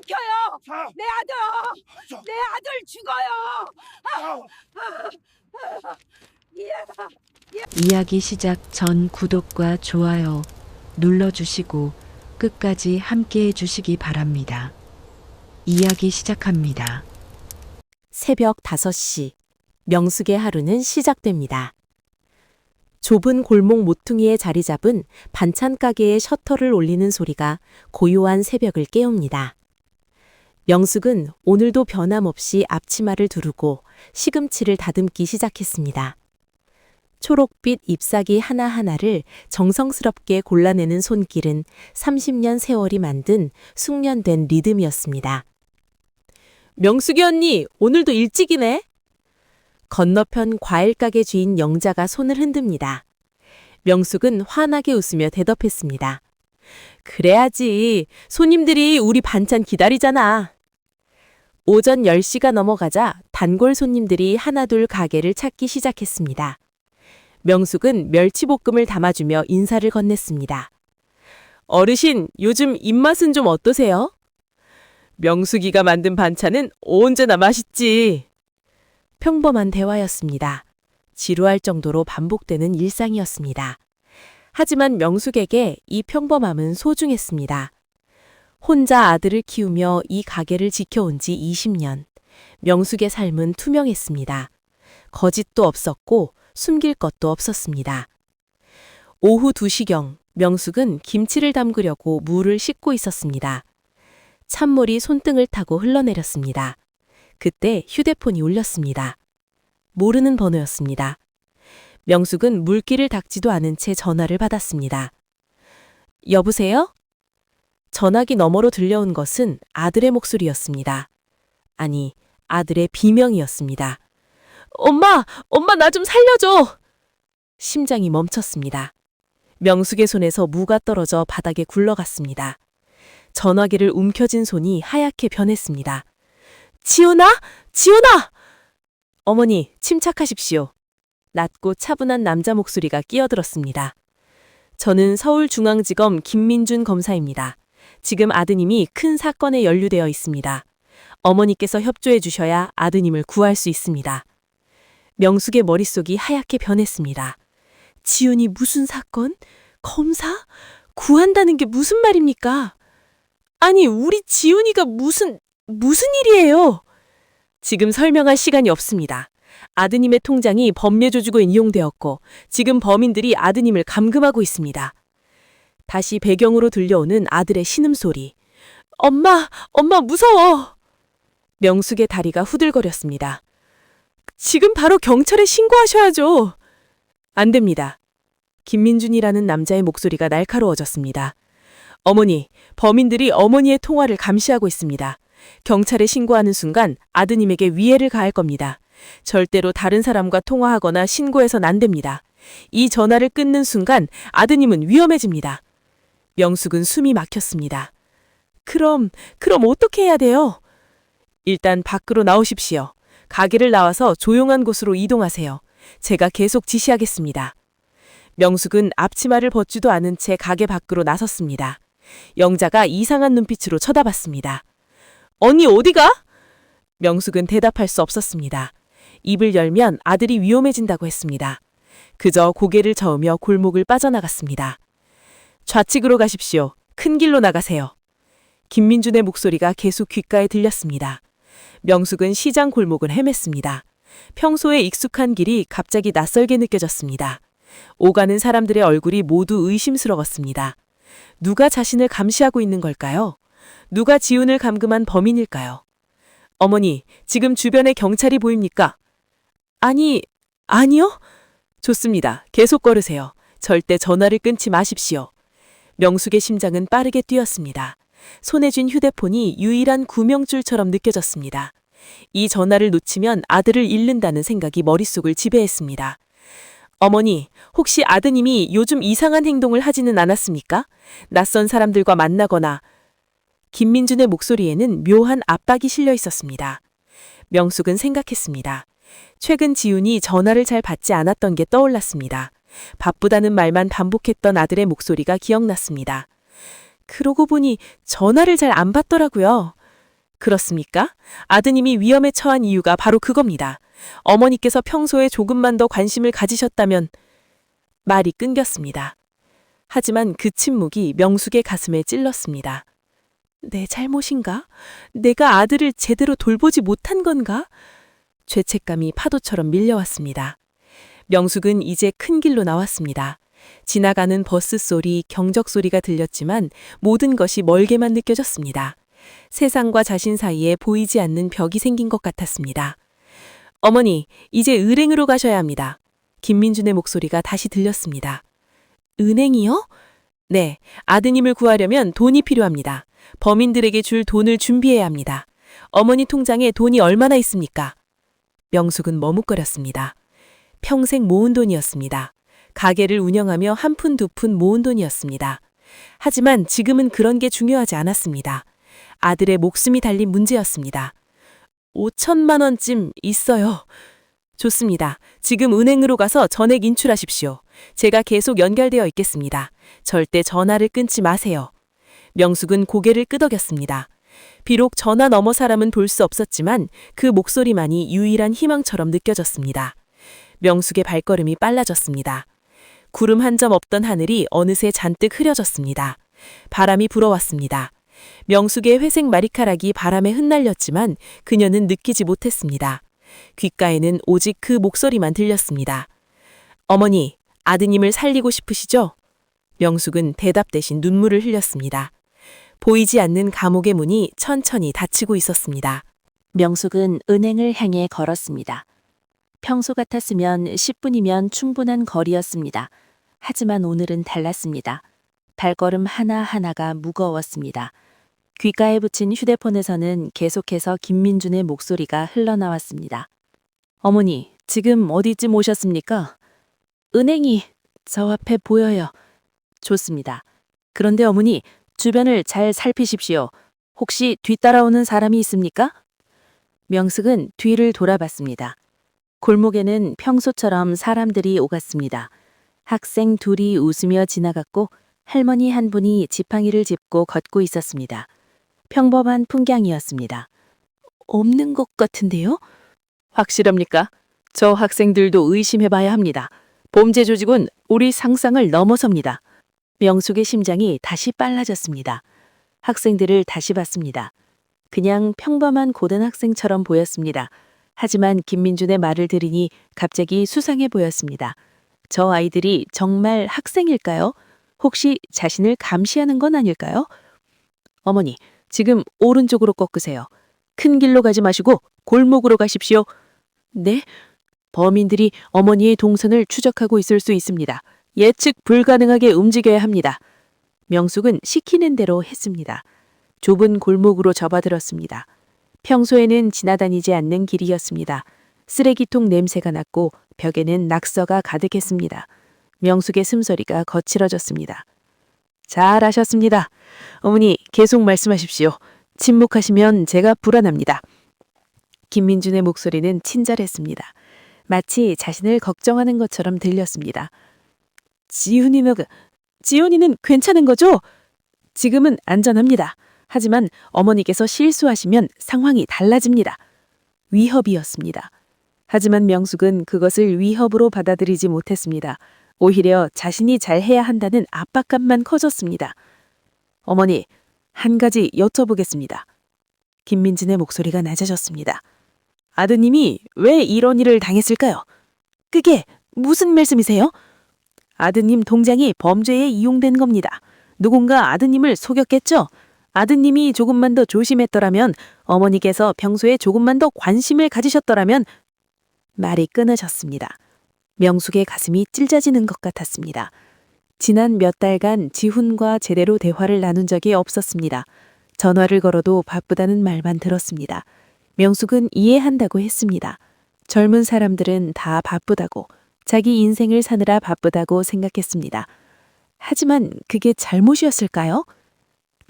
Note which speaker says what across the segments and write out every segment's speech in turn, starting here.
Speaker 1: 비켜요. 내 아들 죽어요.
Speaker 2: 이야기 시작 전 구독과 좋아요 눌러주시고 끝까지 함께 해주시기 바랍니다. 이야기 시작합니다.
Speaker 3: 새벽 5시, 명숙의 하루는 시작됩니다. 좁은 골목 모퉁이에 자리 잡은 반찬 가게의 셔터를 올리는 소리가 고요한 새벽을 깨웁니다. 명숙은 오늘도 변함없이 앞치마를 두르고 시금치를 다듬기 시작했습니다. 초록빛 잎사귀 하나하나를 정성스럽게 골라내는 손길은 30년 세월이 만든 숙련된 리듬이었습니다. 명숙이 언니, 오늘도 일찍이네? 건너편 과일 가게 주인 영자가 손을 흔듭니다. 명숙은 환하게 웃으며 대답했습니다. 그래야지. 손님들이 우리 반찬 기다리잖아. 오전 10시가 넘어가자 단골 손님들이 하나둘 가게를 찾기 시작했습니다. 명숙은 멸치볶음을 담아주며 인사를 건넸습니다. 어르신, 요즘 입맛은 좀 어떠세요? 명숙이가 만든 반찬은 언제나 맛있지. 평범한 대화였습니다. 지루할 정도로 반복되는 일상이었습니다. 하지만 명숙에게 이 평범함은 소중했습니다. 혼자 아들을 키우며 이 가게를 지켜온 지 20년. 명숙의 삶은 투명했습니다. 거짓도 없었고 숨길 것도 없었습니다. 오후 2시경 명숙은 김치를 담그려고 물을 씻고 있었습니다. 찬물이 손등을 타고 흘러내렸습니다. 그때 휴대폰이 울렸습니다. 모르는 번호였습니다. 명숙은 물기를 닦지도 않은 채 전화를 받았습니다. 여보세요? 전화기 너머로 들려온 것은 아들의 목소리였습니다. 아니, 아들의 비명이었습니다. 엄마 나 좀 살려줘! 심장이 멈췄습니다. 명숙의 손에서 무가 떨어져 바닥에 굴러갔습니다. 전화기를 움켜쥔 손이 하얗게 변했습니다. 지훈아! 어머니, 침착하십시오. 낮고 차분한 남자 목소리가 끼어들었습니다. 저는 서울중앙지검 김민준 검사입니다. 지금 아드님이 큰 사건에 연루되어 있습니다. 어머니께서 협조해 주셔야 아드님을 구할 수 있습니다. 명숙의 머릿속이 하얗게 변했습니다. 지훈이 무슨 사건? 검사? 구한다는 게 무슨 말입니까? 아니, 우리 지훈이가 무슨 일이에요? 지금 설명할 시간이 없습니다. 아드님의 통장이 범죄 조직으로 이용되었고 지금 범인들이 아드님을 감금하고 있습니다. 다시 배경으로 들려오는 아들의 신음소리. 엄마 무서워! 명숙의 다리가 후들거렸습니다. 지금 바로 경찰에 신고하셔야죠. 안 됩니다. 김민준이라는 남자의 목소리가 날카로워졌습니다. 어머니, 범인들이 어머니의 통화를 감시하고 있습니다. 경찰에 신고하는 순간 아드님에게 위해를 가할 겁니다. 절대로 다른 사람과 통화하거나 신고해선 안 됩니다. 이 전화를 끊는 순간 아드님은 위험해집니다. 명숙은 숨이 막혔습니다. 그럼 어떻게 해야 돼요? 일단 밖으로 나오십시오. 가게를 나와서 조용한 곳으로 이동하세요. 제가 계속 지시하겠습니다. 명숙은 앞치마를 벗지도 않은 채 가게 밖으로 나섰습니다. 영자가 이상한 눈빛으로 쳐다봤습니다. 언니 어디가? 명숙은 대답할 수 없었습니다. 입을 열면 아들이 위험해진다고 했습니다. 그저 고개를 저으며 골목을 빠져나갔습니다. 좌측으로 가십시오. 큰 길로 나가세요. 김민준의 목소리가 계속 귓가에 들렸습니다. 명숙은 시장 골목을 헤맸습니다. 평소에 익숙한 길이 갑자기 낯설게 느껴졌습니다. 오가는 사람들의 얼굴이 모두 의심스러웠습니다. 누가 자신을 감시하고 있는 걸까요? 누가 지훈을 감금한 범인일까요? 어머니, 지금 주변에 경찰이 보입니까? 아니요? 좋습니다. 계속 걸으세요. 절대 전화를 끊지 마십시오. 명숙의 심장은 빠르게 뛰었습니다. 손에 쥔 휴대폰이 유일한 구명줄처럼 느껴졌습니다. 이 전화를 놓치면 아들을 잃는다는 생각이 머릿속을 지배했습니다. 어머니, 혹시 아드님이 요즘 이상한 행동을 하지는 않았습니까? 낯선 사람들과 만나거나. 김민준의 목소리에는 묘한 압박이 실려 있었습니다. 명숙은 생각했습니다. 최근 지훈이 전화를 잘 받지 않았던 게 떠올랐습니다. 바쁘다는 말만 반복했던 아들의 목소리가 기억났습니다. 그러고 보니 전화를 잘 안 받더라고요. 그렇습니까? 아드님이 위험에 처한 이유가 바로 그겁니다. 어머니께서 평소에 조금만 더 관심을 가지셨다면 말이 끊겼습니다. 하지만 그 침묵이 명숙의 가슴에 찔렀습니다. 내 잘못인가? 내가 아들을 제대로 돌보지 못한 건가? 죄책감이 파도처럼 밀려왔습니다. 명숙은 이제 큰 길로 나왔습니다. 지나가는 버스 소리, 경적 소리가 들렸지만 모든 것이 멀게만 느껴졌습니다. 세상과 자신 사이에 보이지 않는 벽이 생긴 것 같았습니다. 어머니, 이제 은행으로 가셔야 합니다. 김민준의 목소리가 다시 들렸습니다. 은행이요? 네, 아드님을 구하려면 돈이 필요합니다. 범인들에게 줄 돈을 준비해야 합니다. 어머니 통장에 돈이 얼마나 있습니까? 명숙은 머뭇거렸습니다. 평생 모은 돈이었습니다. 가게를 운영하며 한 푼 두 푼 모은 돈이었습니다. 하지만 지금은 그런 게 중요하지 않았습니다. 아들의 목숨이 달린 문제였습니다. 5천만 원쯤 있어요. 좋습니다. 지금 은행으로 가서 전액 인출하십시오. 제가 계속 연결되어 있겠습니다. 절대 전화를 끊지 마세요. 명숙은 고개를 끄덕였습니다. 비록 전화 너머 사람은 볼 수 없었지만 그 목소리만이 유일한 희망처럼 느껴졌습니다. 명숙의 발걸음이 빨라졌습니다. 구름 한 점 없던 하늘이 어느새 잔뜩 흐려졌습니다. 바람이 불어왔습니다. 명숙의 회색 머리카락이 바람에 흩날렸지만 그녀는 느끼지 못했습니다. 귓가에는 오직 그 목소리만 들렸습니다. 어머니, 아드님을 살리고 싶으시죠? 명숙은 대답 대신 눈물을 흘렸습니다. 보이지 않는 감옥의 문이 천천히 닫히고 있었습니다.
Speaker 4: 명숙은 은행을 향해 걸었습니다. 평소 같았으면 10분이면 충분한 거리였습니다. 하지만 오늘은 달랐습니다. 발걸음 하나하나가 무거웠습니다. 귓가에 붙인 휴대폰에서는 계속해서 김민준의 목소리가 흘러나왔습니다. 어머니, 지금 어디쯤 오셨습니까? 은행이 저 앞에 보여요. 좋습니다. 그런데 어머니, 주변을 잘 살피십시오. 혹시 뒤따라오는 사람이 있습니까? 명숙은 뒤를 돌아봤습니다. 골목에는 평소처럼 사람들이 오갔습니다. 학생 둘이 웃으며 지나갔고 할머니 한 분이 지팡이를 짚고 걷고 있었습니다. 평범한 풍경이었습니다. 없는 것 같은데요? 확실합니까? 저 학생들도 의심해봐야 합니다. 범죄 조직은 우리 상상을 넘어섭니다. 명숙의 심장이 다시 빨라졌습니다. 학생들을 다시 봤습니다. 그냥 평범한 고등학생처럼 보였습니다. 하지만 김민준의 말을 들으니 갑자기 수상해 보였습니다. 저 아이들이 정말 학생일까요? 혹시 자신을 감시하는 건 아닐까요? 어머니, 지금 오른쪽으로 꺾으세요. 큰 길로 가지 마시고 골목으로 가십시오. 네? 범인들이 어머니의 동선을 추적하고 있을 수 있습니다. 예측 불가능하게 움직여야 합니다. 명숙은 시키는 대로 했습니다. 좁은 골목으로 접어들었습니다. 평소에는 지나다니지 않는 길이었습니다. 쓰레기통 냄새가 났고 벽에는 낙서가 가득했습니다. 명숙의 숨소리가 거칠어졌습니다. 잘하셨습니다. 어머니, 계속 말씀하십시오. 침묵하시면 제가 불안합니다. 김민준의 목소리는 친절했습니다. 마치 자신을 걱정하는 것처럼 들렸습니다. 지훈이는 괜찮은 거죠? 지금은 안전합니다. 하지만 어머니께서 실수하시면 상황이 달라집니다. 위협이었습니다. 하지만 명숙은 그것을 위협으로 받아들이지 못했습니다. 오히려 자신이 잘해야 한다는 압박감만 커졌습니다. 어머니, 한 가지 여쭤보겠습니다. 김민진의 목소리가 낮아졌습니다. 아드님이 왜 이런 일을 당했을까요? 그게 무슨 말씀이세요? 아드님 통장이 범죄에 이용된 겁니다. 누군가 아드님을 속였겠죠? 아드님이 조금만 더 조심했더라면, 어머니께서 평소에 조금만 더 관심을 가지셨더라면. 말이 끊어졌습니다. 명숙의 가슴이 찢어지는 것 같았습니다. 지난 몇 달간 지훈과 제대로 대화를 나눈 적이 없었습니다. 전화를 걸어도 바쁘다는 말만 들었습니다. 명숙은 이해한다고 했습니다. 젊은 사람들은 다 바쁘다고, 자기 인생을 사느라 바쁘다고 생각했습니다. 하지만 그게 잘못이었을까요?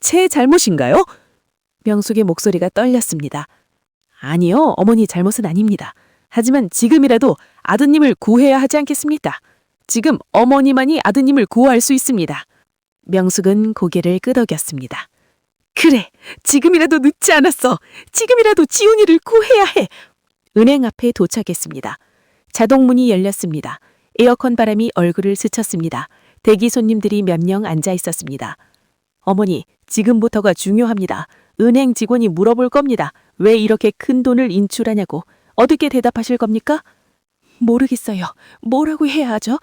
Speaker 4: 제 잘못인가요? 명숙의 목소리가 떨렸습니다. 아니요, 어머니 잘못은 아닙니다. 하지만 지금이라도 아드님을 구해야 하지 않겠습니까? 지금 어머니만이 아드님을 구할 수 있습니다. 명숙은 고개를 끄덕였습니다. 그래, 지금이라도 늦지 않았어. 지금이라도 지훈이를 구해야 해. 은행 앞에 도착했습니다. 자동문이 열렸습니다. 에어컨 바람이 얼굴을 스쳤습니다. 대기 손님들이 몇 명 앉아 있었습니다. 어머니, 지금부터가 중요합니다. 은행 직원이 물어볼 겁니다. 왜 이렇게 큰 돈을 인출하냐고. 어떻게 대답하실 겁니까? 모르겠어요. 뭐라고 해야 하죠?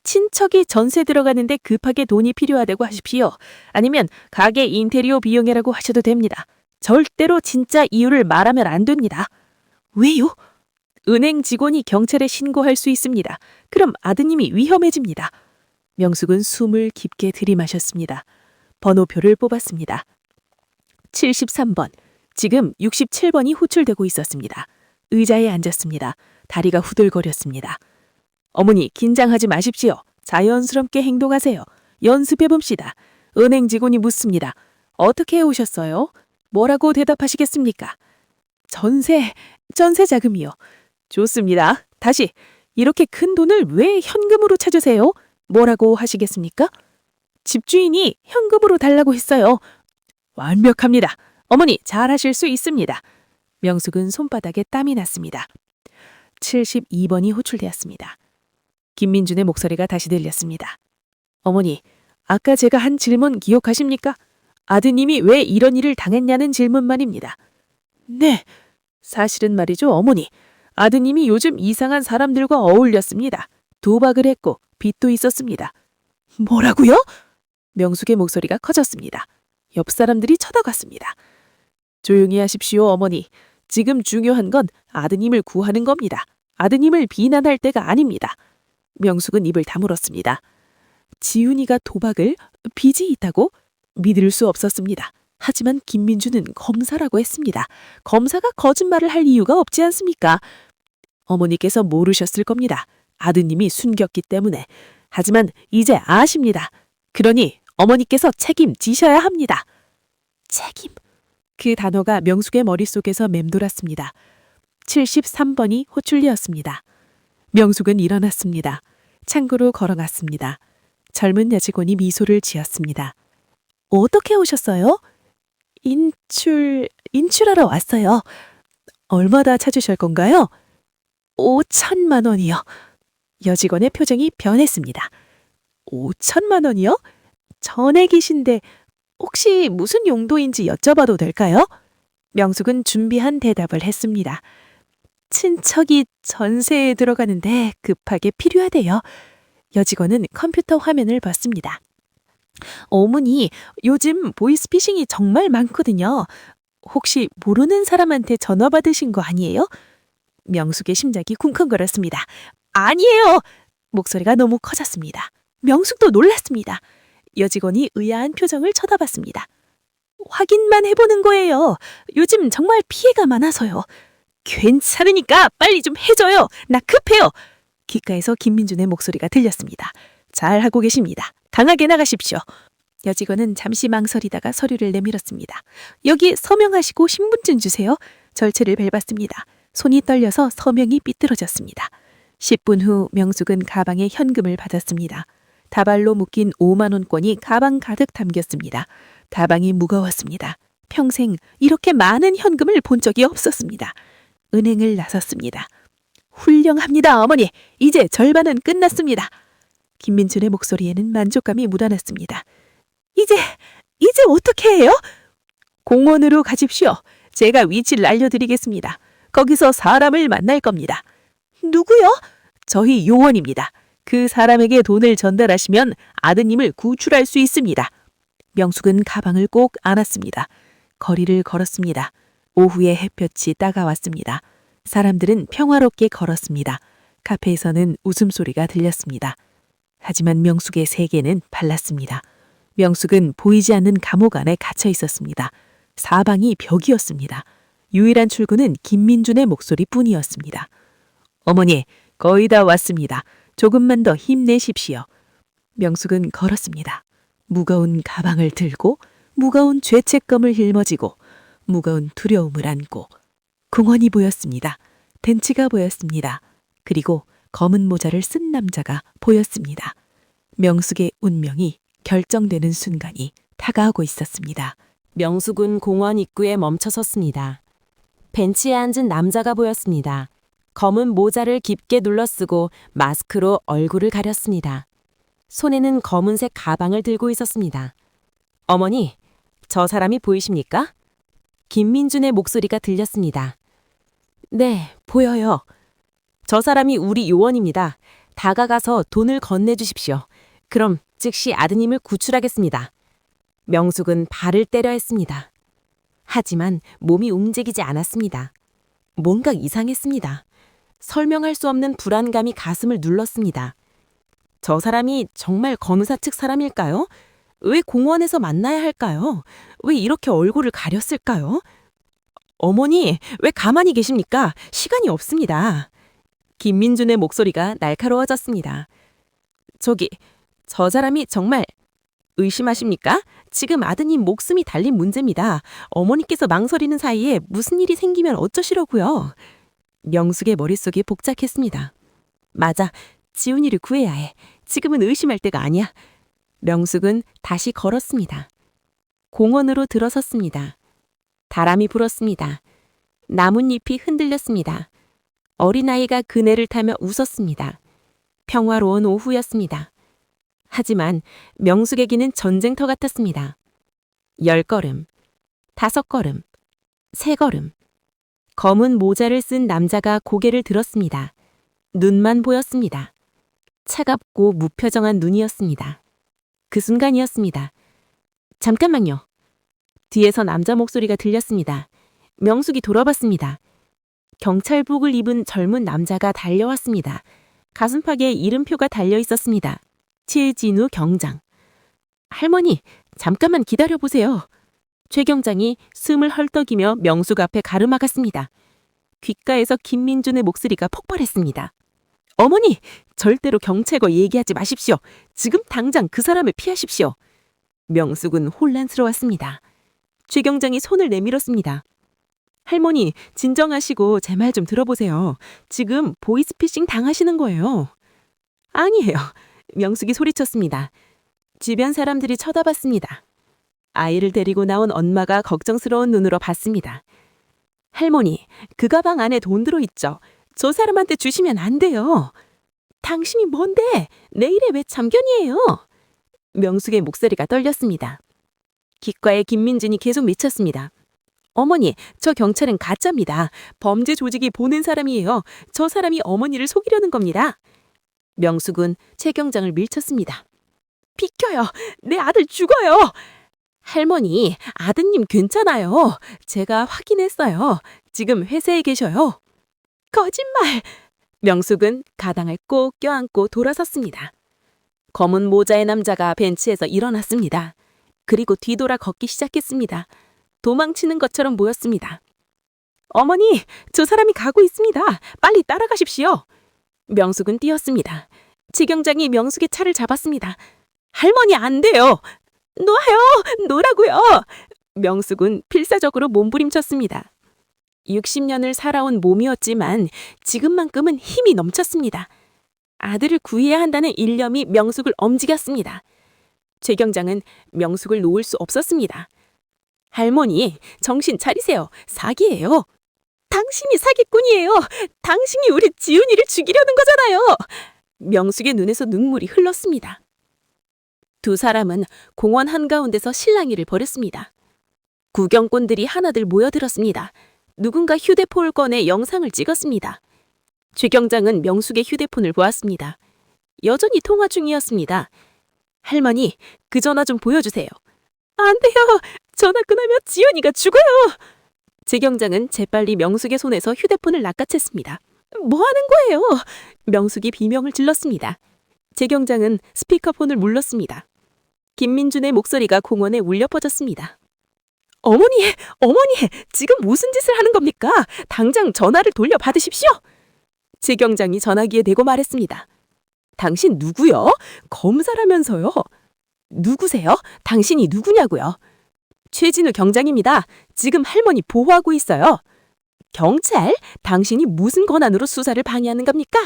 Speaker 4: 친척이 전세 들어가는데 급하게 돈이 필요하다고 하십시오. 아니면 가게 인테리어 비용이라고 하셔도 됩니다. 절대로 진짜 이유를 말하면 안 됩니다. 왜요? 은행 직원이 경찰에 신고할 수 있습니다. 그럼 아드님이 위험해집니다. 명숙은 숨을 깊게 들이마셨습니다. 번호표를 뽑았습니다. 73번. 지금 67번이 호출되고 있었습니다. 의자에 앉았습니다. 다리가 후들거렸습니다. 어머니, 긴장하지 마십시오. 자연스럽게 행동하세요. 연습해봅시다. 은행 직원이 묻습니다. 어떻게 오셨어요? 뭐라고 대답하시겠습니까? 전세 자금이요. 좋습니다. 다시, 이렇게 큰 돈을 왜 현금으로 찾으세요? 뭐라고 하시겠습니까? 집주인이 현금으로 달라고 했어요. 완벽합니다. 어머니, 잘하실 수 있습니다. 명숙은 손바닥에 땀이 났습니다. 72번이 호출되었습니다. 김민준의 목소리가 다시 들렸습니다. 어머니, 아까 제가 한 질문 기억하십니까? 아드님이 왜 이런 일을 당했냐는 질문 말입니다. 네, 사실은 말이죠, 어머니. 아드님이 요즘 이상한 사람들과 어울렸습니다. 도박을 했고 빚도 있었습니다. 뭐라고요? 명숙의 목소리가 커졌습니다. 옆 사람들이 쳐다갔습니다. 조용히 하십시오, 어머니. 지금 중요한 건 아드님을 구하는 겁니다. 아드님을 비난할 때가 아닙니다. 명숙은 입을 다물었습니다. 지훈이가 도박을, 빚이 있다고? 믿을 수 없었습니다. 하지만 김민주는 검사라고 했습니다. 검사가 거짓말을 할 이유가 없지 않습니까? 어머니께서 모르셨을 겁니다. 아드님이 숨겼기 때문에. 하지만 이제 아십니다. 그러니 어머니께서 책임지셔야 합니다. 책임? 그 단어가 명숙의 머릿속에서 맴돌았습니다. 73번이 호출되었습니다. 명숙은 일어났습니다. 창고로 걸어갔습니다. 젊은 여직원이 미소를 지었습니다. 어떻게 오셨어요? 인출하러 왔어요. 얼마나 찾으실 건가요? 5천만 원이요. 여직원의 표정이 변했습니다. 5천만 원이요? 전액이신데 혹시 무슨 용도인지 여쭤봐도 될까요? 명숙은 준비한 대답을 했습니다. 친척이 전세에 들어가는데 급하게 필요하대요. 여직원은 컴퓨터 화면을 봤습니다. 어머니, 요즘 보이스피싱이 정말 많거든요. 혹시 모르는 사람한테 전화 받으신 거 아니에요? 명숙의 심장이 쿵쿵거렸습니다. 아니에요! 목소리가 너무 커졌습니다. 명숙도 놀랐습니다. 여직원이 의아한 표정을 쳐다봤습니다. 확인만 해보는 거예요. 요즘 정말 피해가 많아서요. 괜찮으니까 빨리 좀 해줘요. 나 급해요. 귓가에서 김민준의 목소리가 들렸습니다. 잘하고 계십니다. 강하게 나가십시오. 여직원은 잠시 망설이다가 서류를 내밀었습니다. 여기 서명하시고 신분증 주세요. 절체를 밟았습니다. 손이 떨려서 서명이 삐뚤어졌습니다. 10분 후 명숙은 가방에 현금을 받았습니다. 다발로 묶인 5만 원권이 가방 가득 담겼습니다. 가방이 무거웠습니다. 평생 이렇게 많은 현금을 본 적이 없었습니다. 은행을 나섰습니다. 훌륭합니다, 어머니. 이제 절반은 끝났습니다. 김민준의 목소리에는 만족감이 묻어났습니다. 이제 어떻게 해요? 공원으로 가십시오. 제가 위치를 알려드리겠습니다. 거기서 사람을 만날 겁니다. 누구요? 저희 요원입니다. 그 사람에게 돈을 전달하시면 아드님을 구출할 수 있습니다. 명숙은 가방을 꼭 안았습니다. 거리를 걸었습니다. 오후에 햇볕이 따가웠습니다. 사람들은 평화롭게 걸었습니다. 카페에서는 웃음소리가 들렸습니다. 하지만 명숙의 세계는 발랐습니다. 명숙은 보이지 않는 감옥 안에 갇혀 있었습니다. 사방이 벽이었습니다. 유일한 출구는 김민준의 목소리뿐이었습니다. 어머니, 거의 다 왔습니다. 조금만 더 힘내십시오. 명숙은 걸었습니다. 무거운 가방을 들고 무거운 죄책감을 짊어지고 무거운 두려움을 안고 공원이 보였습니다. 벤치가 보였습니다. 그리고 검은 모자를 쓴 남자가 보였습니다. 명숙의 운명이 결정되는 순간이 다가오고 있었습니다.
Speaker 3: 명숙은 공원 입구에 멈춰 섰습니다. 벤치에 앉은 남자가 보였습니다. 검은 모자를 깊게 눌러쓰고 마스크로 얼굴을 가렸습니다. 손에는 검은색 가방을 들고 있었습니다. 어머니, 저 사람이 보이십니까? 김민준의 목소리가 들렸습니다. 네, 보여요. 저 사람이 우리 요원입니다. 다가가서 돈을 건네주십시오. 그럼 즉시 아드님을 구출하겠습니다. 명숙은 발을 때려 했습니다. 하지만 몸이 움직이지 않았습니다. 뭔가 이상했습니다. 설명할 수 없는 불안감이 가슴을 눌렀습니다. 저 사람이 정말 검사 측 사람일까요? 왜 공원에서 만나야 할까요? 왜 이렇게 얼굴을 가렸을까요? 어머니, 왜 가만히 계십니까? 시간이 없습니다. 김민준의 목소리가 날카로워졌습니다. 저 사람이 정말 의심하십니까? 지금 아드님 목숨이 달린 문제입니다. 어머니께서 망설이는 사이에 무슨 일이 생기면 어쩌시려고요? 명숙의 머릿속이 복잡했습니다. 맞아, 지훈이를 구해야 해. 지금은 의심할 때가 아니야. 명숙은 다시 걸었습니다. 공원으로 들어섰습니다. 바람이 불었습니다. 나뭇잎이 흔들렸습니다. 어린아이가 그네를 타며 웃었습니다. 평화로운 오후였습니다. 하지만 명숙에게는 전쟁터 같았습니다. 10걸음, 5걸음, 3걸음. 검은 모자를 쓴 남자가 고개를 들었습니다. 눈만 보였습니다. 차갑고 무표정한 눈이었습니다. 그 순간이었습니다. 잠깐만요. 뒤에서 남자 목소리가 들렸습니다. 명숙이 돌아봤습니다. 경찰복을 입은 젊은 남자가 달려왔습니다. 가슴팍에 이름표가 달려 있었습니다. 최진우 경장. 할머니, 잠깐만 기다려보세요. 최 경장이 숨을 헐떡이며 명숙 앞에 가르마갔습니다. 귓가에서 김민준의 목소리가 폭발했습니다. 어머니, 절대로 경찰과 얘기하지 마십시오. 지금 당장 그 사람을 피하십시오. 명숙은 혼란스러웠습니다. 최 경장이 손을 내밀었습니다. 할머니, 진정하시고 제 말 좀 들어보세요. 지금 보이스피싱 당하시는 거예요. 아니에요. 명숙이 소리쳤습니다. 주변 사람들이 쳐다봤습니다. 아이를 데리고 나온 엄마가 걱정스러운 눈으로 봤습니다. 할머니, 그 가방 안에 돈 들어있죠? 저 사람한테 주시면 안 돼요. 당신이 뭔데? 내 일에 왜 참견이에요? 명숙의 목소리가 떨렸습니다. 귓가에 김민준이 계속 미쳤습니다. 어머니, 저 경찰은 가짜입니다. 범죄 조직이 보낸 사람이에요. 저 사람이 어머니를 속이려는 겁니다. 명숙은 최 경장을 밀쳤습니다. 비켜요. 내 아들 죽어요. 할머니, 아드님 괜찮아요. 제가 확인했어요. 지금 회사에 계셔요. 거짓말. 명숙은 가당을 꼭 껴안고 돌아섰습니다. 검은 모자의 남자가 벤치에서 일어났습니다. 그리고 뒤돌아 걷기 시작했습니다. 도망치는 것처럼 보였습니다. 어머니, 저 사람이 가고 있습니다. 빨리 따라가십시오. 명숙은 뛰었습니다. 최 경장이 명숙의 차를 잡았습니다. 할머니, 안 돼요. 놓으라고요. 명숙은 필사적으로 몸부림쳤습니다. 60년을 살아온 몸이었지만 지금만큼은 힘이 넘쳤습니다. 아들을 구해야 한다는 일념이 명숙을 엄지갔습니다. 최 경장은 명숙을 놓을 수 없었습니다. 할머니, 정신 차리세요. 사기예요. 당신이 사기꾼이에요. 당신이 우리 지훈이를 죽이려는 거잖아요. 명숙의 눈에서 눈물이 흘렀습니다. 두 사람은 공원 한가운데서 실랑이를 벌였습니다. 구경꾼들이 하나둘 모여들었습니다. 누군가 휴대폰을 꺼내 영상을 찍었습니다. 최 경장은 명숙의 휴대폰을 보았습니다. 여전히 통화 중이었습니다. 할머니, 그 전화 좀 보여주세요. 안 돼요. 전화 끊으면 지연이가 죽어요. 최 경장은 재빨리 명숙의 손에서 휴대폰을 낚아챘습니다. 뭐 하는 거예요? 명숙이 비명을 질렀습니다. 최 경장은 스피커폰을 물렀습니다. 김민준의 목소리가 공원에 울려 퍼졌습니다. 어머니, 지금 무슨 짓을 하는 겁니까? 당장 전화를 돌려받으십시오. 최 경장이 전화기에 대고 말했습니다. 당신 누구요? 검사라면서요? 누구세요? 당신이 누구냐고요? 최진우 경장입니다. 지금 할머니 보호하고 있어요. 경찰? 당신이 무슨 권한으로 수사를 방해하는 겁니까?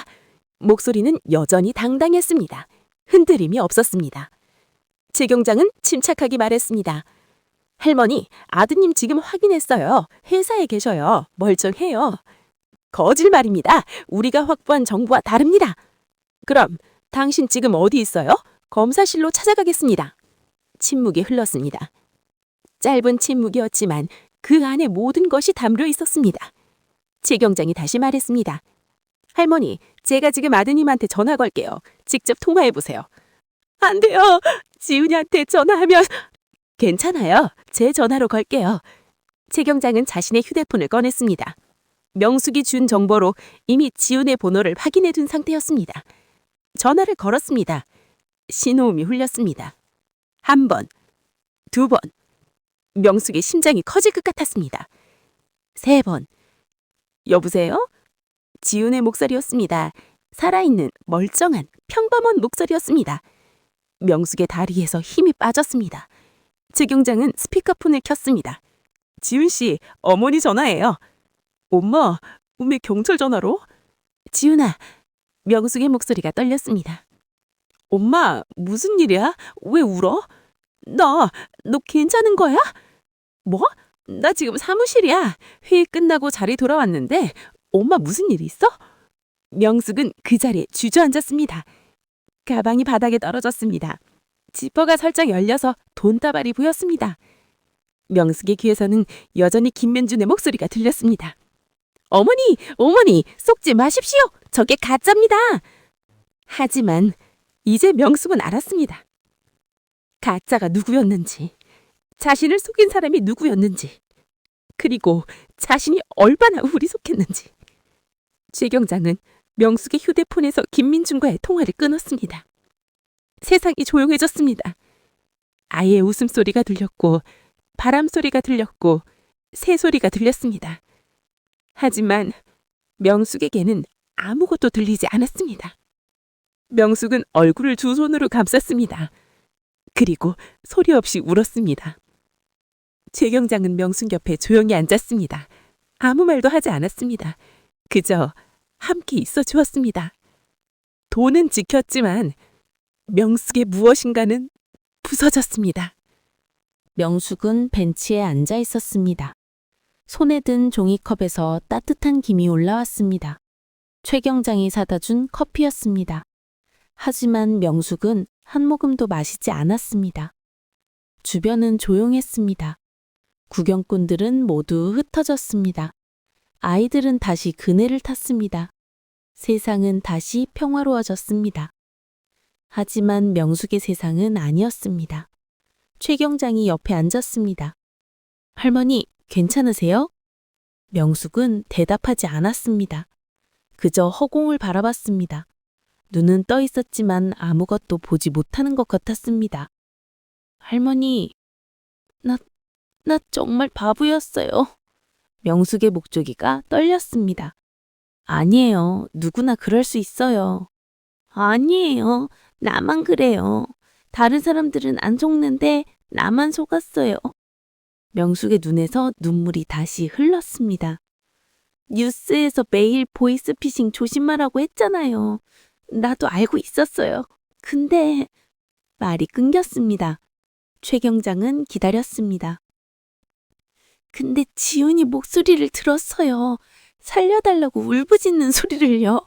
Speaker 3: 목소리는 여전히 당당했습니다. 흔들림이 없었습니다. 최 경장은 침착하게 말했습니다. 할머니, 아드님 지금 확인했어요. 회사에 계셔요. 멀쩡해요. 거짓말입니다. 우리가 확보한 정보와 다릅니다. 그럼 당신 지금 어디 있어요? 검사실로 찾아가겠습니다. 침묵이 흘렀습니다. 짧은 침묵이었지만 그 안에 모든 것이 담겨 있었습니다. 최경장이 다시 말했습니다. 할머니, 제가 지금 아드님한테 전화 걸게요. 직접 통화해 보세요. 안 돼요. 지훈이한테 전화하면 괜찮아요. 제 전화로 걸게요. 최경장은 자신의 휴대폰을 꺼냈습니다. 명숙이 준 정보로 이미 지훈의 번호를 확인해 둔 상태였습니다. 전화를 걸었습니다. 신호음이 울렸습니다. 한 번, 두 번. 명숙의 심장이 커질 것 같았습니다. 세 번. 여보세요? 지훈의 목소리였습니다. 살아있는, 멀쩡한, 평범한 목소리였습니다. 명숙의 다리에서 힘이 빠졌습니다. 최경장은 스피커폰을 켰습니다. 지훈 씨, 어머니 전화예요. 엄마, 왜 경찰 전화로? 지훈아, 명숙의 목소리가 떨렸습니다. 엄마, 무슨 일이야? 왜 울어? 너 괜찮은 거야? 뭐? 나 지금 사무실이야. 회의 끝나고 자리 돌아왔는데 엄마 무슨 일 있어? 명숙은 그 자리에 주저앉았습니다. 가방이 바닥에 떨어졌습니다. 지퍼가 살짝 열려서 돈다발이 보였습니다. 명숙의 귀에서는 여전히 김민준의 목소리가 들렸습니다. 어머니, 속지 마십시오. 저게 가짜입니다. 하지만 이제 명숙은 알았습니다. 가짜가 누구였는지, 자신을 속인 사람이 누구였는지, 그리고 자신이 얼마나 우리속했는지. 최경장은 명숙의 휴대폰에서 김민준과의 통화를 끊었습니다. 세상이 조용해졌습니다. 아이의 웃음소리가 들렸고 바람소리가 들렸고 새소리가 들렸습니다. 하지만 명숙에게는 아무것도 들리지 않았습니다. 명숙은 얼굴을 두 손으로 감쌌습니다. 그리고 소리 없이 울었습니다. 최경장은 명숙 옆에 조용히 앉았습니다. 아무 말도 하지 않았습니다. 그저 함께 있어 주었습니다. 돈은 지켰지만 명숙의 무엇인가는 부서졌습니다.
Speaker 5: 명숙은 벤치에 앉아 있었습니다. 손에 든 종이컵에서 따뜻한 김이 올라왔습니다. 최경장이 사다 준 커피였습니다. 하지만 명숙은 한 모금도 마시지 않았습니다. 주변은 조용했습니다. 구경꾼들은 모두 흩어졌습니다. 아이들은 다시 그네를 탔습니다. 세상은 다시 평화로워졌습니다. 하지만 명숙의 세상은 아니었습니다. 최경장이 옆에 앉았습니다. 할머니, 괜찮으세요? 명숙은 대답하지 않았습니다. 그저 허공을 바라봤습니다. 눈은 떠 있었지만 아무것도 보지 못하는 것 같았습니다. 할머니, 나 정말 바보였어요. 명숙의 목조기가 떨렸습니다. 아니에요. 누구나 그럴 수 있어요. 아니에요. 나만 그래요. 다른 사람들은 안 속는데 나만 속았어요. 명숙의 눈에서 눈물이 다시 흘렀습니다. 뉴스에서 매일 보이스피싱 조심하라고 했잖아요. 나도 알고 있었어요. 근데 말이 끊겼습니다. 최경장은 기다렸습니다. 근데 지훈이 목소리를 들었어요. 살려달라고 울부짖는 소리를요.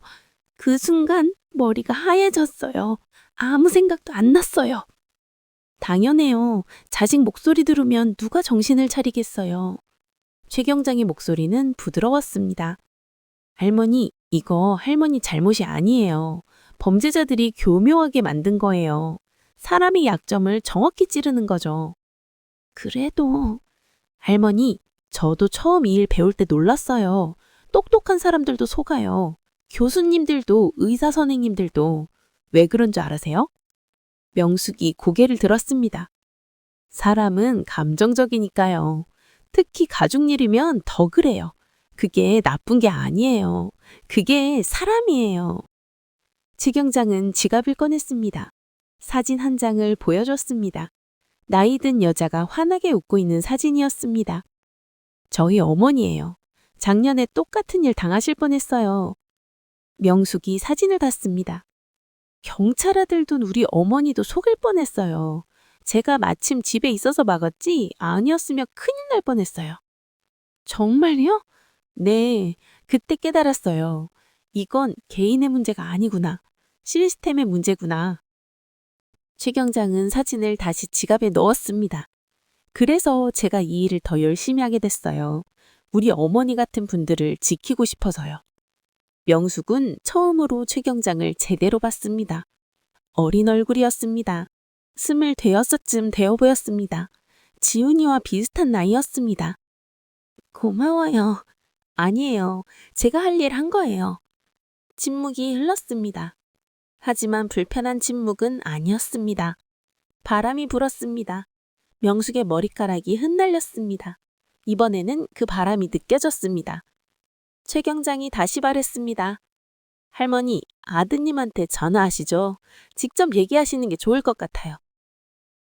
Speaker 5: 그 순간 머리가 하얘졌어요. 아무 생각도 안 났어요. 당연해요. 자식 목소리 들으면 누가 정신을 차리겠어요. 최경장의 목소리는 부드러웠습니다. 할머니, 이거 할머니 잘못이 아니에요. 범죄자들이 교묘하게 만든 거예요. 사람의 약점을 정확히 찌르는 거죠. 그래도 할머니, 저도 처음 이 일 배울 때 놀랐어요. 똑똑한 사람들도 속아요. 교수님들도 의사 선생님들도. 왜 그런 줄 아세요? 명숙이 고개를 들었습니다. 사람은 감정적이니까요. 특히 가족 일이면 더 그래요. 그게 나쁜 게 아니에요. 그게 사람이에요. 최경장은 지갑을 꺼냈습니다. 사진 한 장을 보여줬습니다. 나이 든 여자가 환하게 웃고 있는 사진이었습니다. 저희 어머니예요. 작년에 똑같은 일 당하실 뻔했어요. 명숙이 사진을 봤습니다. 경찰 아들 둔 우리 어머니도 속을 뻔했어요.
Speaker 4: 제가 마침 집에 있어서 막았지 아니었으면 큰일 날 뻔했어요. 정말요? 네, 그때 깨달았어요. 이건 개인의 문제가 아니구나. 시스템의 문제구나. 최 경장은 사진을 다시 지갑에 넣었습니다. 그래서 제가 이 일을 더 열심히 하게 됐어요. 우리 어머니 같은 분들을 지키고 싶어서요. 명숙은 처음으로 최 경장을 제대로 봤습니다. 어린 얼굴이었습니다. 26쯤 되어 보였습니다. 지훈이와 비슷한 나이였습니다. 고마워요. 아니에요. 제가 할 일 한 거예요. 침묵이 흘렀습니다. 하지만 불편한 침묵은 아니었습니다. 바람이 불었습니다. 명숙의 머리카락이 흩날렸습니다. 이번에는 그 바람이 느껴졌습니다. 최 경장이 다시 말했습니다. 할머니, 아드님한테 전화하시죠. 직접 얘기하시는 게 좋을 것 같아요.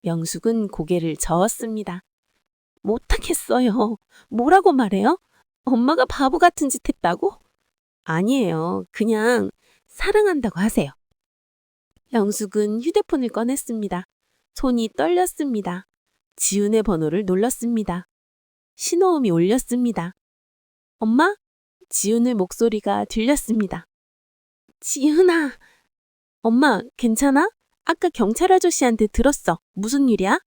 Speaker 4: 명숙은 고개를 저었습니다. 못하겠어요. 뭐라고 말해요? 엄마가 바보 같은 짓 했다고? 아니에요. 그냥 사랑한다고 하세요. 명숙은 휴대폰을 꺼냈습니다. 손이 떨렸습니다. 지훈의 번호를 눌렀습니다. 신호음이 울렸습니다. 엄마? 지훈의 목소리가 들렸습니다. 지훈아. 엄마, 괜찮아? 아까 경찰 아저씨한테 들었어. 무슨 일이야?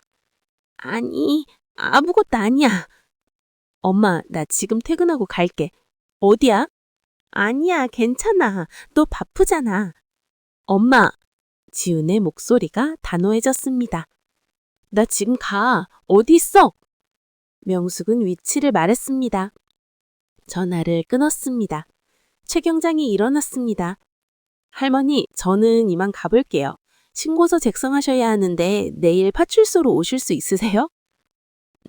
Speaker 4: 아니, 아무것도 아니야. 엄마, 나 지금 퇴근하고 갈게. 어디야? 아니야, 괜찮아. 너 바쁘잖아. 엄마, 지훈의 목소리가 단호해졌습니다. 나 지금 가. 어디 있어? 명숙은 위치를 말했습니다. 전화를 끊었습니다. 최 경장이 일어났습니다. 할머니, 저는 이만 가볼게요. 신고서 작성하셔야 하는데 내일 파출소로 오실 수 있으세요?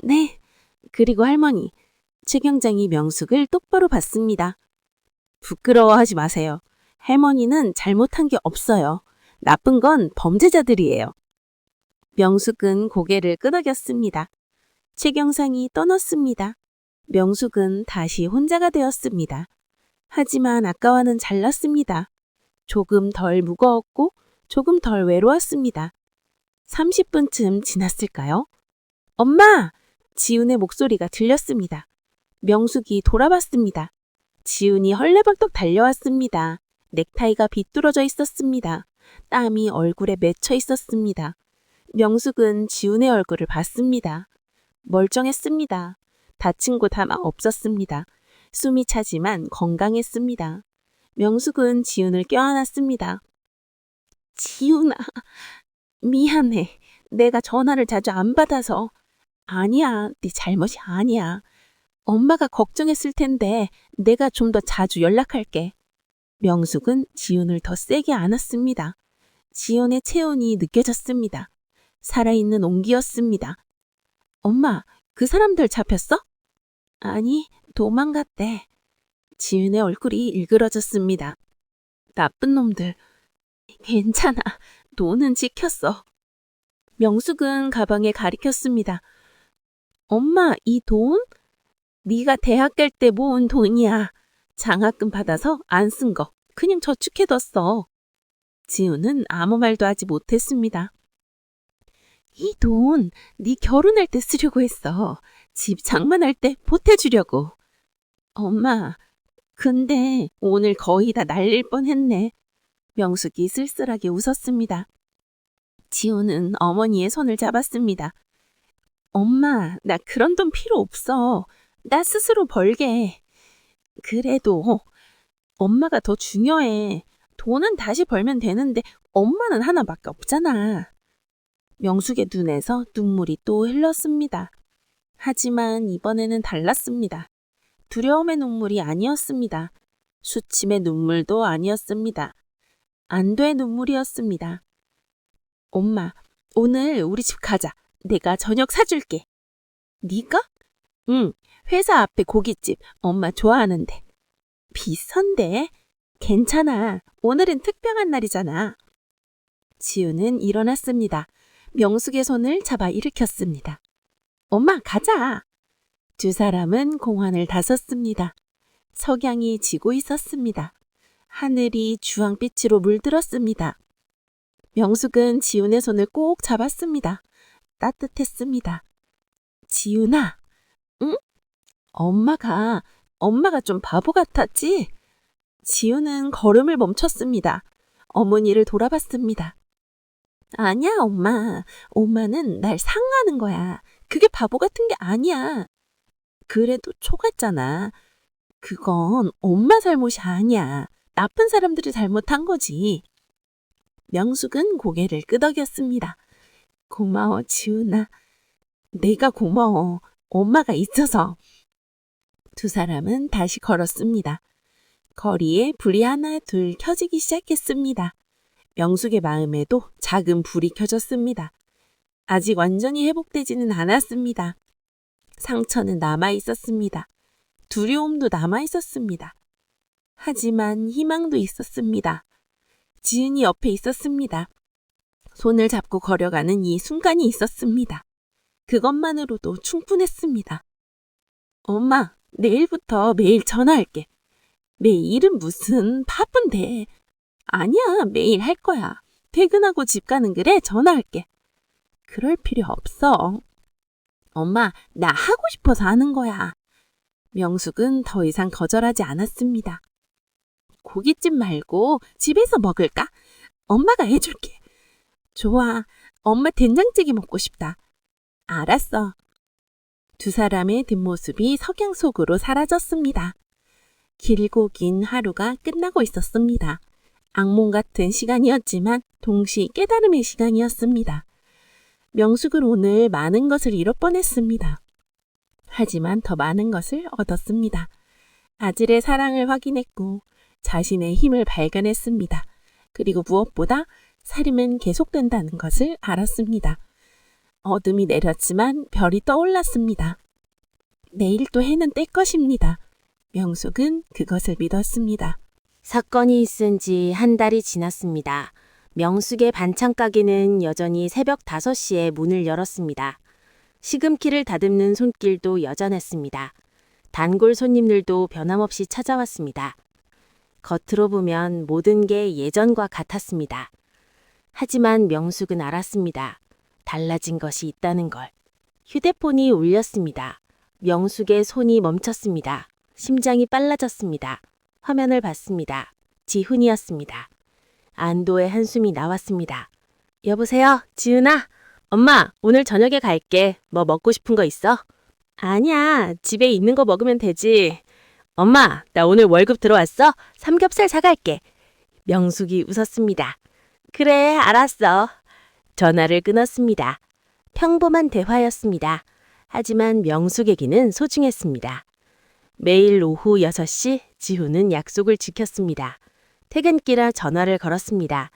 Speaker 4: 네. 그리고 할머니, 최 경장이 명숙을 똑바로 봤습니다. 부끄러워하지 마세요. 할머니는 잘못한 게 없어요. 나쁜 건 범죄자들이에요. 명숙은 고개를 끄덕였습니다. 최 경장이 떠났습니다. 명숙은 다시 혼자가 되었습니다. 하지만 아까와는 달랐습니다. 조금 덜 무거웠고 조금 덜 외로웠습니다. 30분쯤 지났을까요? 엄마! 지훈의 목소리가 들렸습니다. 명숙이 돌아봤습니다. 지훈이 헐레벌떡 달려왔습니다. 넥타이가 비뚤어져 있었습니다. 땀이 얼굴에 맺혀 있었습니다. 명숙은 지훈의 얼굴을 봤습니다. 멀쩡했습니다. 다친 곳 하나 없었습니다. 숨이 차지만 건강했습니다. 명숙은 지훈을 껴안았습니다. 지훈아, 미안해. 내가 전화를 자주 안 받아서. 아니야, 네 잘못이 아니야. 엄마가 걱정했을 텐데 내가 좀 더 자주 연락할게. 명숙은 지훈을 더 세게 안았습니다. 지훈의 체온이 느껴졌습니다. 살아있는 온기였습니다. 엄마, 그 사람들 잡혔어? 아니, 도망갔대. 지훈의 얼굴이 일그러졌습니다. 나쁜 놈들. 괜찮아. 돈은 지켰어. 명숙은 가방에 가리켰습니다. 엄마, 이 돈? 네가 대학 갈 때 모은 돈이야. 장학금 받아서 안 쓴 거. 그냥 저축해뒀어. 지훈은 아무 말도 하지 못했습니다. 이 돈 네 결혼할 때 쓰려고 했어. 집 장만할 때 보태주려고. 엄마, 근데 오늘 거의 다 날릴 뻔했네. 명숙이 쓸쓸하게 웃었습니다. 지훈은 어머니의 손을 잡았습니다. 엄마, 나 그런 돈 필요 없어. 나 스스로 벌게. 그래도 엄마가 더 중요해. 돈은 다시 벌면 되는데 엄마는 하나밖에 없잖아. 명숙의 눈에서 눈물이 또 흘렀습니다. 하지만 이번에는 달랐습니다. 두려움의 눈물이 아니었습니다. 수침의 눈물도 아니었습니다. 안도의 눈물이었습니다. 엄마, 오늘 우리 집 가자. 내가 저녁 사줄게. 네가? 응, 회사 앞에 고깃집. 엄마 좋아하는데. 비싼데? 괜찮아. 오늘은 특별한 날이잖아. 지우는 일어났습니다. 명숙의 손을 잡아 일으켰습니다. 엄마, 가자. 두 사람은 공원을 나섰습니다. 석양이 지고 있었습니다. 하늘이 주황빛으로 물들었습니다. 명숙은 지훈의 손을 꼭 잡았습니다. 따뜻했습니다. 지훈아, 응? 엄마가 좀 바보 같았지? 지훈은 걸음을 멈췄습니다. 어머니를 돌아봤습니다. 아니야, 엄마. 엄마는 날 상하는 거야. 그게 바보 같은 게 아니야. 그래도 초같잖아. 그건 엄마 잘못이 아니야. 나쁜 사람들이 잘못한 거지. 명숙은 고개를 끄덕였습니다. 고마워, 지훈아. 내가 고마워. 엄마가 있어서. 두 사람은 다시 걸었습니다. 거리에 불이 하나 둘 켜지기 시작했습니다. 명숙의 마음에도 작은 불이 켜졌습니다. 아직 완전히 회복되지는 않았습니다. 상처는 남아 있었습니다. 두려움도 남아 있었습니다. 하지만 희망도 있었습니다. 지은이 옆에 있었습니다. 손을 잡고 걸어가는 이 순간이 있었습니다. 그것만으로도 충분했습니다. 엄마, 내일부터 매일 전화할게. 매일은 무슨 바쁜데. 아니야, 매일 할 거야. 퇴근하고 집 가는 길에 전화할게. 그럴 필요 없어. 엄마, 나 하고 싶어서 하는 거야. 명숙은 더 이상 거절하지 않았습니다. 고깃집 말고 집에서 먹을까? 엄마가 해줄게. 좋아, 엄마 된장찌개 먹고 싶다. 알았어. 두 사람의 뒷모습이 석양 속으로 사라졌습니다. 길고 긴 하루가 끝나고 있었습니다. 악몽 같은 시간이었지만 동시 깨달음의 시간이었습니다. 명숙은 오늘 많은 것을 잃을 뻔했습니다. 하지만 더 많은 것을 얻었습니다. 아질의 사랑을 확인했고 자신의 힘을 발견했습니다. 그리고 무엇보다 살림은 계속된다는 것을 알았습니다. 어둠이 내렸지만 별이 떠올랐습니다. 내일 또 해는 뜰 것입니다. 명숙은 그것을 믿었습니다.
Speaker 5: 사건이 있은 지 한 달이 지났습니다. 명숙의 반찬 가게는 여전히 새벽 5시에 문을 열었습니다. 시금키를 다듬는 손길도 여전했습니다. 단골 손님들도 변함없이 찾아왔습니다. 겉으로 보면 모든 게 예전과 같았습니다. 하지만 명숙은 알았습니다. 달라진 것이 있다는 걸. 휴대폰이 울렸습니다. 명숙의 손이 멈췄습니다. 심장이 빨라졌습니다. 화면을 봤습니다. 지훈이었습니다. 안도의 한숨이 나왔습니다. 여보세요, 지훈아? 엄마, 오늘 저녁에 갈게. 뭐 먹고 싶은 거 있어? 아니야, 집에 있는 거 먹으면 되지. 엄마, 나 오늘 월급 들어왔어? 삼겹살 사갈게. 명숙이 웃었습니다. 그래, 알았어. 전화를 끊었습니다. 평범한 대화였습니다. 하지만 명숙에게는 소중했습니다. 매일 오후 6시 지훈은 약속을 지켰습니다. 퇴근길에 전화를 걸었습니다.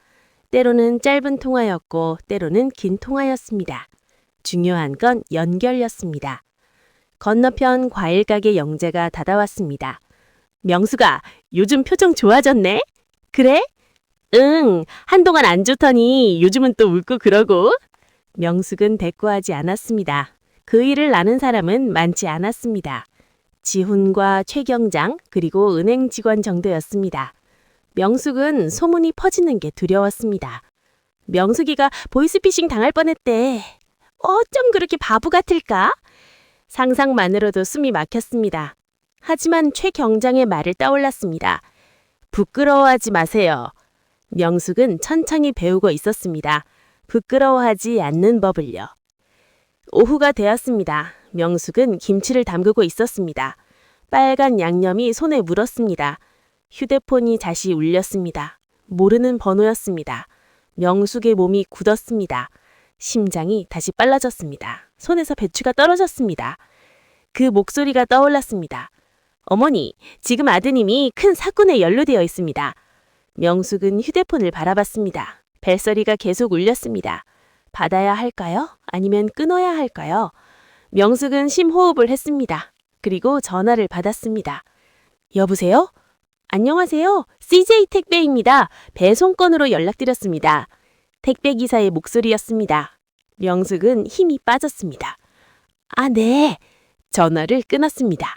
Speaker 5: 때로는 짧은 통화였고 때로는 긴 통화였습니다. 중요한 건 연결이었습니다. 건너편 과일 가게 영재가 다가왔습니다. 명숙아, 요즘 표정 좋아졌네? 그래? 응, 한동안 안 좋더니 요즘은 또 웃고 그러고. 명숙은 대꾸하지 않았습니다. 그 일을 아는 사람은 많지 않았습니다. 지훈과 최경장 그리고 은행 직원 정도였습니다. 명숙은 소문이 퍼지는 게 두려웠습니다. 명숙이가 보이스피싱 당할 뻔했대. 어쩜 그렇게 바보 같을까? 상상만으로도 숨이 막혔습니다. 하지만 최경장의 말을 떠올랐습니다. 부끄러워하지 마세요. 명숙은 천천히 배우고 있었습니다. 부끄러워하지 않는 법을요. 오후가 되었습니다. 명숙은 김치를 담그고 있었습니다. 빨간 양념이 손에 묻었습니다. 휴대폰이 다시 울렸습니다. 모르는 번호였습니다. 명숙의 몸이 굳었습니다. 심장이 다시 빨라졌습니다. 손에서 배추가 떨어졌습니다. 그 목소리가 떠올랐습니다. 어머니, 지금 아드님이 큰 사건에 연루되어 있습니다. 명숙은 휴대폰을 바라봤습니다. 벨소리가 계속 울렸습니다. 받아야 할까요? 아니면 끊어야 할까요? 명숙은 심호흡을 했습니다. 그리고 전화를 받았습니다. 여보세요? 안녕하세요. CJ 택배입니다. 배송건으로 연락드렸습니다. 택배기사의 목소리였습니다. 명숙은 힘이 빠졌습니다. 아, 네. 전화를 끊었습니다.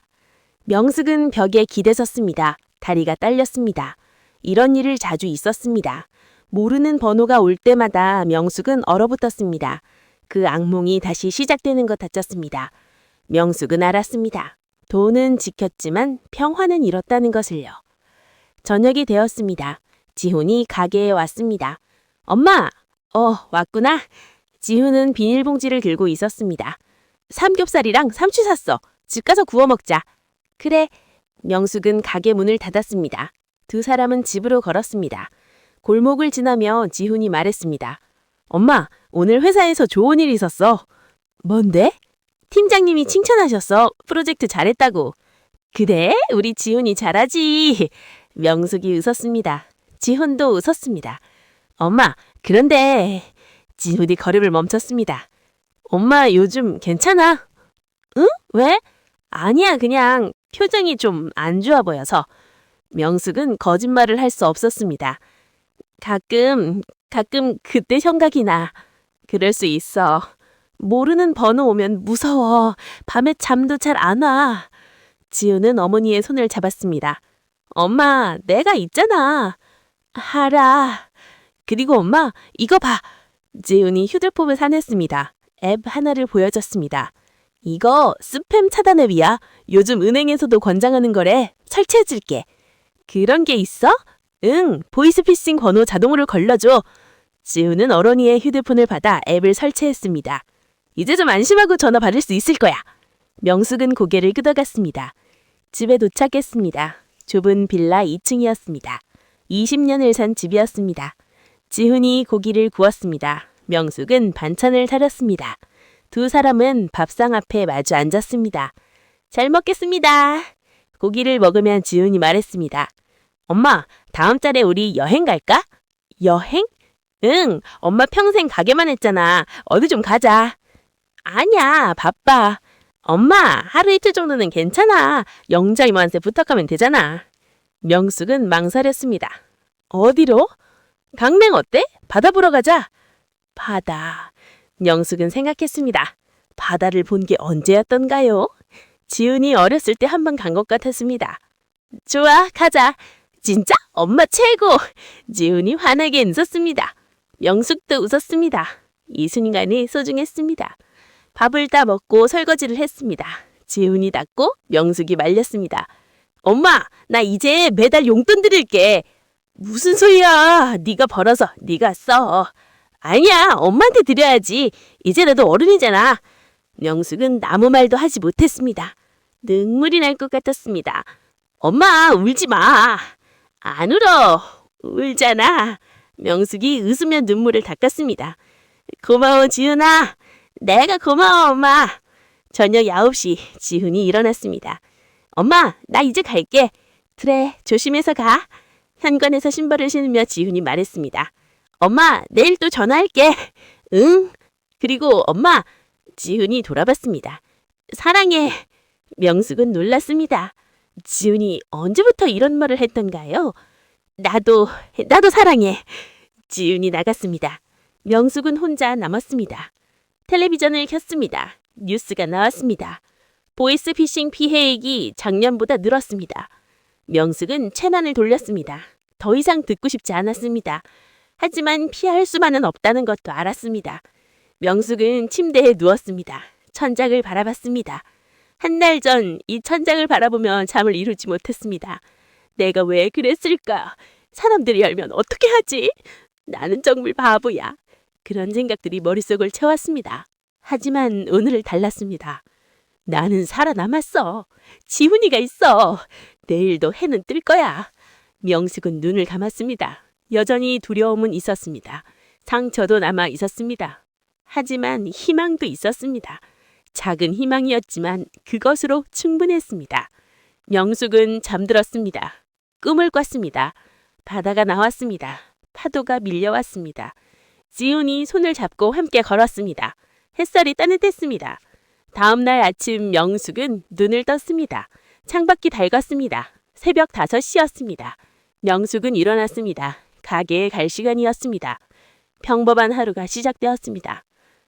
Speaker 5: 명숙은 벽에 기대섰습니다. 다리가 딸렸습니다. 이런 일을 자주 있었습니다. 모르는 번호가 올 때마다 명숙은 얼어붙었습니다. 그 악몽이 다시 시작되는 것 같았습니다. 명숙은 알았습니다. 돈은 지켰지만 평화는 잃었다는 것을요. 저녁이 되었습니다. 지훈이 가게에 왔습니다. 엄마! 왔구나. 지훈은 비닐봉지를 들고 있었습니다. 삼겹살이랑 삼치 샀어. 집 가서 구워 먹자. 그래. 명숙은 가게 문을 닫았습니다. 두 사람은 집으로 걸었습니다. 골목을 지나며 지훈이 말했습니다. 엄마, 오늘 회사에서 좋은 일 있었어. 뭔데? 팀장님이 칭찬하셨어. 프로젝트 잘했다고. 그래? 우리 지훈이 잘하지. 명숙이 웃었습니다. 지훈도 웃었습니다. 엄마, 그런데 지훈이 걸음을 멈췄습니다. 엄마 요즘 괜찮아? 응? 왜? 아니야, 그냥 표정이 좀 안 좋아 보여서. 명숙은 거짓말을 할 수 없었습니다. 가끔 그때 생각이 나. 그럴 수 있어. 모르는 번호 오면 무서워. 밤에 잠도 잘 안 와. 지훈은 어머니의 손을 잡았습니다. 엄마, 내가 있잖아. 알아. 그리고 엄마, 이거 봐. 지훈이 휴대폰을 사냈습니다. 앱 하나를 보여줬습니다. 이거 스팸 차단 앱이야. 요즘 은행에서도 권장하는 거래. 설치해줄게. 그런 게 있어? 응, 보이스피싱 번호 자동으로 걸러줘. 지훈은 어머니의 휴대폰을 받아 앱을 설치했습니다. 이제 좀 안심하고 전화 받을 수 있을 거야. 명숙은 고개를 끄덕였습니다. 집에 도착했습니다. 좁은 빌라 2층이었습니다. 20년을 산 집이었습니다. 지훈이 고기를 구웠습니다. 명숙은 반찬을 차렸습니다. 두 사람은 밥상 앞에 마주 앉았습니다. 잘 먹겠습니다. 고기를 먹으면 지훈이 말했습니다. 엄마, 다음 달에 우리 여행 갈까? 여행? 응, 엄마 평생 가게만 했잖아. 어디 좀 가자. 아니야, 바빠. 엄마, 하루 이틀 정도는 괜찮아. 영자 이모한테 부탁하면 되잖아. 명숙은 망설였습니다. 어디로? 강릉 어때? 바다 보러 가자. 바다. 명숙은 생각했습니다. 바다를 본 게 언제였던가요? 지훈이 어렸을 때 한 번 간 것 같았습니다. 좋아, 가자. 진짜? 엄마 최고! 지훈이 환하게 웃었습니다. 명숙도 웃었습니다. 이 순간이 소중했습니다. 밥을 다 먹고 설거지를 했습니다. 지훈이 닦고 명숙이 말렸습니다. 엄마, 나 이제 매달 용돈 드릴게. 무슨 소리야? 네가 벌어서 네가 써. 아니야, 엄마한테 드려야지. 이제라도 어른이잖아. 명숙은 아무 말도 하지 못했습니다. 눈물이 날 것 같았습니다. 엄마, 울지 마. 안 울어. 울잖아. 명숙이 웃으며 눈물을 닦았습니다. 고마워, 지훈아. 내가 고마워, 엄마. 저녁 9시 지훈이 일어났습니다. 엄마, 나 이제 갈게. 그래, 조심해서 가. 현관에서 신발을 신으며 지훈이 말했습니다. 엄마, 내일 또 전화할게. 응. 그리고 엄마, 지훈이 돌아봤습니다. 사랑해. 명숙은 놀랐습니다. 지훈이 언제부터 이런 말을 했던가요? 나도 사랑해. 지훈이 나갔습니다. 명숙은 혼자 남았습니다. 텔레비전을 켰습니다. 뉴스가 나왔습니다. 보이스피싱 피해액이 작년보다 늘었습니다. 명숙은 채널을 돌렸습니다. 더 이상 듣고 싶지 않았습니다. 하지만 피할 수만은 없다는 것도 알았습니다. 명숙은 침대에 누웠습니다. 천장을 바라봤습니다. 한 달 전 이 천장을 바라보며 잠을 이루지 못했습니다. 내가 왜 그랬을까? 사람들이 알면 어떻게 하지? 나는 정말 바보야. 그런 생각들이 머릿속을 채웠습니다. 하지만 오늘은 달랐습니다. 나는 살아남았어. 지훈이가 있어. 내일도 해는 뜰 거야. 명숙은 눈을 감았습니다. 여전히 두려움은 있었습니다. 상처도 남아 있었습니다. 하지만 희망도 있었습니다. 작은 희망이었지만 그것으로 충분했습니다. 명숙은 잠들었습니다. 꿈을 꿨습니다. 바다가 나왔습니다. 파도가 밀려왔습니다. 지훈이 손을 잡고 함께 걸었습니다. 햇살이 따뜻했습니다. 다음 날 아침 명숙은 눈을 떴습니다. 창밖이 밝았습니다. 새벽 5시였습니다. 명숙은 일어났습니다. 가게에 갈 시간이었습니다. 평범한 하루가 시작되었습니다.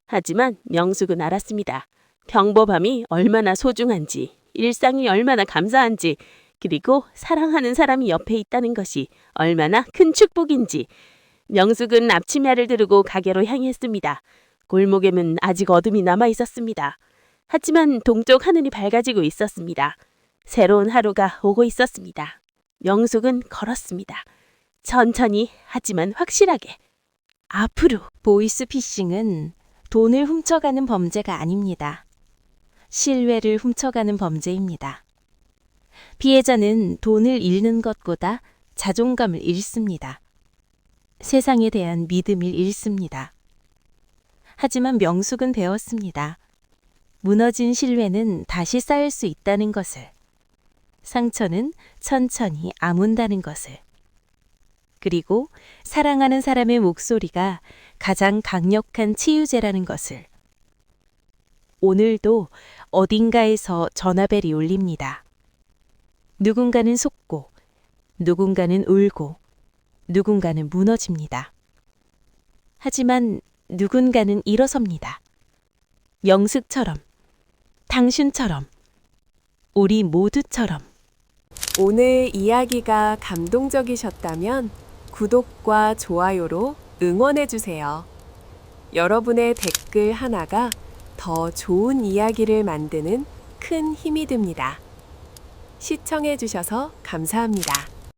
Speaker 5: 하지만 명숙은 알았습니다. 평범함이 얼마나 소중한지, 일상이 얼마나 감사한지, 그리고 사랑하는 사람이 옆에 있다는 것이 얼마나 큰 축복인지. 명숙은 앞치마를 두르고 가게로 향했습니다. 골목에는 아직 어둠이 남아 있었습니다. 하지만 동쪽 하늘이 밝아지고 있었습니다. 새로운 하루가 오고 있었습니다. 명숙은 걸었습니다. 천천히 하지만 확실하게. 앞으로.
Speaker 3: 보이스피싱은 돈을 훔쳐가는 범죄가 아닙니다. 신뢰를 훔쳐가는 범죄입니다. 피해자는 돈을 잃는 것보다 자존감을 잃습니다. 세상에 대한 믿음을 잃습니다. 하지만 명숙은 배웠습니다. 무너진 신뢰는 다시 쌓일 수 있다는 것을. 상처는 천천히 아문다는 것을. 그리고 사랑하는 사람의 목소리가 가장 강력한 치유제라는 것을. 오늘도 어딘가에서 전화벨이 울립니다. 누군가는 속고, 누군가는 울고, 누군가는 무너집니다. 하지만 누군가는 일어섭니다. 명숙처럼, 당신처럼, 우리 모두처럼.
Speaker 6: 오늘 이야기가 감동적이셨다면 구독과 좋아요로 응원해주세요. 여러분의 댓글 하나가 더 좋은 이야기를 만드는 큰 힘이 됩니다. 시청해주셔서 감사합니다.